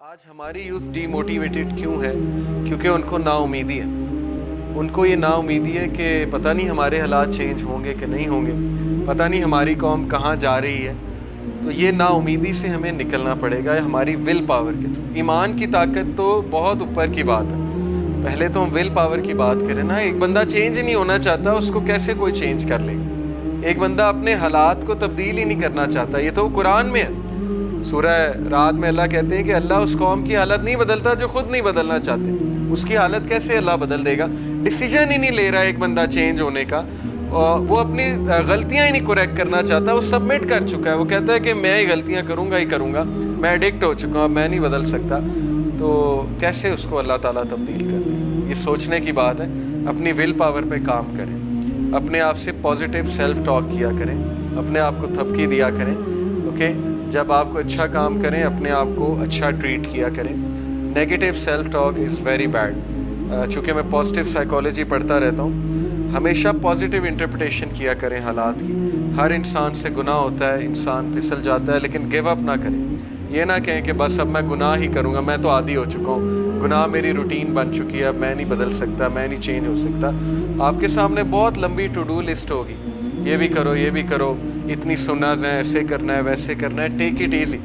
آج ہماری youth D motivated کیوں ہے؟ کیونکہ ان کو نا امیدی ہے. ان کو یہ نا امیدی ہے کہ پتہ نہیں ہمارے حالات چینج ہوں گے کہ نہیں ہوں گے، پتہ نہیں ہماری قوم کہاں جا رہی ہے. تو یہ نا امیدی سے ہمیں نکلنا پڑے گا ہماری ول پاور کے تھرو. ایمان کی طاقت تو بہت اوپر کی بات ہے، پہلے تو ہم ول پاور کی بات کریں نا. ایک بندہ چینج ہی نہیں ہونا چاہتا، اس کو کیسے کوئی چینج کر لے گا؟ ایک بندہ اپنے حالات کو تبدیل ہی نہیں کرنا چاہتا. یہ تو قرآن میں ہے. سورہ رات میں اللہ کہتے ہیں کہ اللہ اس قوم کی حالت نہیں بدلتا جو خود نہیں بدلنا چاہتے. اس کی حالت کیسے اللہ بدل دے گا؟ ڈیسیجن ہی نہیں لے رہا ایک بندہ چینج ہونے کا. وہ اپنی غلطیاں ہی نہیں کریکٹ کرنا چاہتا. وہ سبمٹ کر چکا ہے، وہ کہتا ہے کہ میں ہی غلطیاں کروں گا ہی کروں گا، میں ایڈکٹ ہو چکا ہوں، میں نہیں بدل سکتا. تو کیسے اس کو اللہ تعالیٰ تبدیل کر دے؟ یہ سوچنے کی بات ہے. اپنی ول پاور پہ کام کریں، اپنے آپ سے پازیٹیو سیلف ٹاک کیا کریں، اپنے آپ کو تھپکی دیا کریں. اوکے، جب آپ کو اچھا کام کریں اپنے آپ کو اچھا ٹریٹ کیا کریں. Negative self talk is very bad. چونکہ میں پازیٹیو سائیکالوجی پڑھتا رہتا ہوں، ہمیشہ پازیٹیو انٹرپریٹیشن کیا کریں حالات کی. ہر انسان سے گناہ ہوتا ہے، انسان پھسل جاتا ہے، لیکن گیو اپ نہ کریں. یہ نہ کہیں کہ بس اب میں گناہ ہی کروں گا، میں تو عادی ہو چکا ہوں، گناہ میری روٹین بن چکی ہے، اب میں نہیں بدل سکتا، میں نہیں چینج ہو سکتا. آپ کے سامنے بہت لمبی ٹو ڈو لسٹ ہوگی، یہ بھی کرو یہ بھی کرو، اتنی سناز ہیں، ایسے کرنا ہے ویسے کرنا ہے. Take it easy.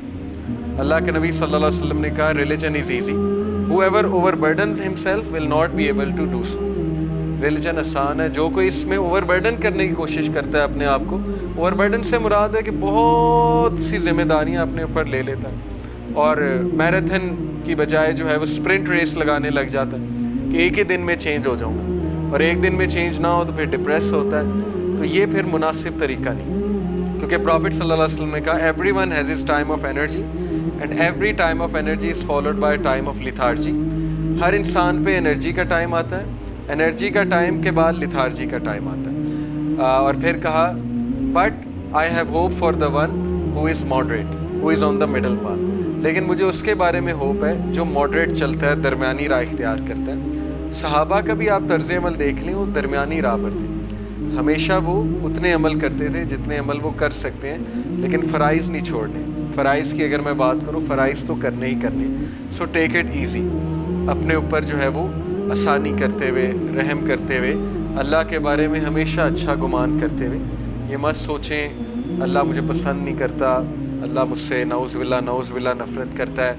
اللہ کے نبی صلی اللہ علیہ وسلم نے کہا religion is easy. whoever overburdens himself will not be able to do so. Religion آسان ہے. جو کوئی اس میں اوور برڈن کرنے کی کوشش کرتا ہے اپنے آپ کو، اوور برڈن سے مراد ہے کہ بہت سی ذمہ داریاں اپنے اوپر لے لیتا ہے اور میراتھن کی بجائے جو ہے وہ اسپرنٹ ریس لگانے لگ جاتا ہے کہ ایک ہی دن میں چینج ہو جاؤں گا، اور ایک دن میں چینج نہ ہو تو پھر ڈپریس ہوتا ہے. تو یہ پھر مناسب طریقہ نہیں. کیونکہ پروفٹ صلی اللہ علیہ وسلم نے کہا everyone has his time of energy and every time of energy is followed by time of lethargy. ہر انسان پہ انرجی کا ٹائم آتا ہے، انرجی کا ٹائم کے بعد لیتھارجی کا ٹائم آتا ہے. اور پھر کہا but I have hope for the one who is moderate who is on the middle path. لیکن مجھے اس کے بارے میں ہوپ ہے جو ماڈریٹ چلتا ہے، درمیانی راہ اختیار کرتا ہے. صحابہ کا بھی آپ طرز عمل دیکھ لیں، وہ درمیانی راہ پر تھے. ہمیشہ وہ اتنے عمل کرتے تھے جتنے عمل وہ کر سکتے ہیں، لیکن فرائض نہیں چھوڑنے. فرائض کی اگر میں بات کروں، فرائض تو کرنے ہی کرنے. سو ٹیک اٹ ایزی. اپنے اوپر جو ہے وہ آسانی کرتے ہوئے، رحم کرتے ہوئے، اللہ کے بارے میں ہمیشہ اچھا گمان کرتے ہوئے. یہ مت سوچیں اللہ مجھے پسند نہیں کرتا، اللہ مجھ سے نعوذ باللہ نفرت کرتا ہے،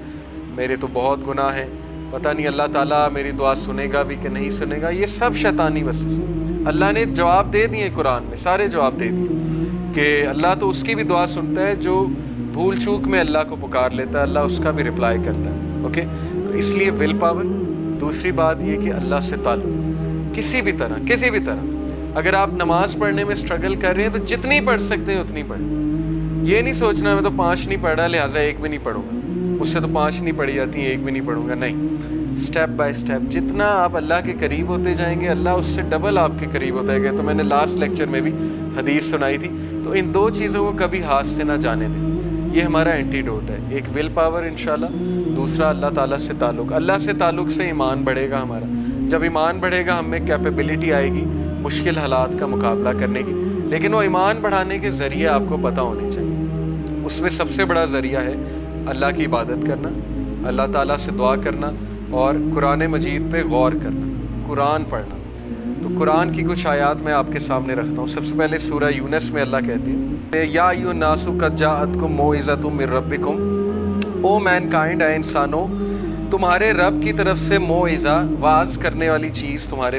میرے تو بہت گناہ ہیں، پتہ نہیں اللہ تعالیٰ میری دعا سنے گا بھی کہ نہیں سنے گا. یہ سب شیطانی وسوسے. اللہ نے جواب دے دیے قرآن میں، سارے جواب دے دیے کہ اللہ تو اس کی بھی دعا سنتا ہے جو بھول چوک میں اللہ کو پکار لیتا ہے، اللہ اس کا بھی رپلائی کرتا ہے. اوکے، تو اس لیے ول پاور. دوسری بات یہ کہ اللہ سے تعلق کسی بھی طرح. اگر آپ نماز پڑھنے میں اسٹرگل کر رہے ہیں تو جتنی پڑھ سکتے ہیں اتنی پڑھیں. یہ نہیں سوچنا میں تو 5 نہیں پڑھ رہا لہٰذا 1 بھی نہیں پڑھوں گا، اس سے تو 5 نہیں پڑھی جاتی ہیں 1 بھی نہیں پڑھوں گا. نہیں، اسٹیپ بائی اسٹیپ جتنا آپ اللہ کے قریب ہوتے جائیں گے، اللہ اس سے ڈبل آپ کے قریب ہوتا ہے. تو میں نے لاسٹ لیکچر میں بھی حدیث سنائی تھی. تو ان 2 چیزوں کو کبھی ہاتھ سے نہ جانے دیں. یہ ہمارا اینٹی ڈوٹ ہے. ایک ول پاور انشاءاللہ، دوسرا اللہ تعالیٰ سے تعلق. اللہ سے تعلق سے ایمان بڑھے گا ہمارا. جب ایمان بڑھے گا ہم میں کیپیبلٹی آئے گی مشکل حالات کا مقابلہ کرنے کی. لیکن وہ ایمان بڑھانے کے ذریعے آپ کو پتہ ہونے چاہیے. اس میں سب سے بڑا ذریعہ ہے اللہ کی عبادت کرنا، اللہ تعالیٰ سے دعا کرنا اور قرآن مجید پہ غور کرنا، قرآن پڑھنا. تو قرآن کی کچھ آیات میں آپ کے سامنے رکھتا ہوں. سب سے پہلے سورہ یونس میں اللہ کہتے ہیں یا ایھا الناس قد جاءتکم موعظۃ من ربکم، او مین کائنڈ، اے انسانوں، تمہارے رب کی طرف سے موعظہ، واعظ کرنے والی چیز تمہارے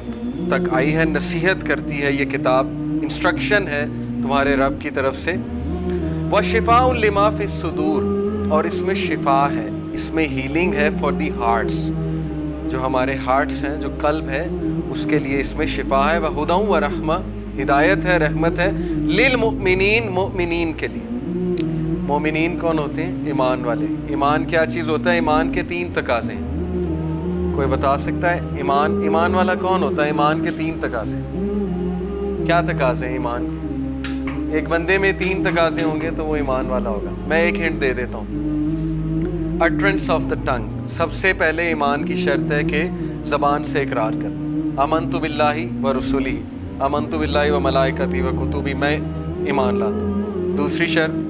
تک آئی ہے، نصیحت کرتی ہے یہ کتاب، انسٹرکشن ہے تمہارے رب کی طرف سے. وشفاء لما فی الصدور، اور اس میں شفا ہے، اس میں ہیلنگ ہے فار دی ہارٹس، جو ہمارے ہارٹس ہیں، جو قلب ہے، اس کے لیے اس میں شفا ہے. وہدی ورحمہ، ہدایت ہے، رحمت ہے، للمؤمنین، مؤمنین کے لیے. مومنین کون ہوتے ہیں؟ ایمان والے. ایمان کیا چیز ہوتا ہے؟ ایمان کے 3 تقاضے ہیں. کوئی بتا سکتا ہے ایمان والا کون ہوتا ہے؟ ایمان کے 3 تقاضے. کیا تقاضے ہیں ایمان کے؟ ایک بندے میں 3 تقاضے ہوں گے تو وہ ایمان والا ہوگا. میں ایک ہنٹ دے دیتا ہوں. اٹرنس آف دا ٹنگ. سب سے پہلے ایمان کی شرط ہے کہ زبان سے اقرار کرنا. آمنت باللہ و رسولہ، آمنت باللہ و ملائکتہ و کتبہ، میں ایمان لاتا ہوں. دوسری شرط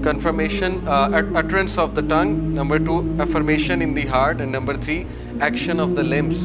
confirmation, utterance of the tongue, number 2 affirmation in the heart, and number 3 action of the limbs।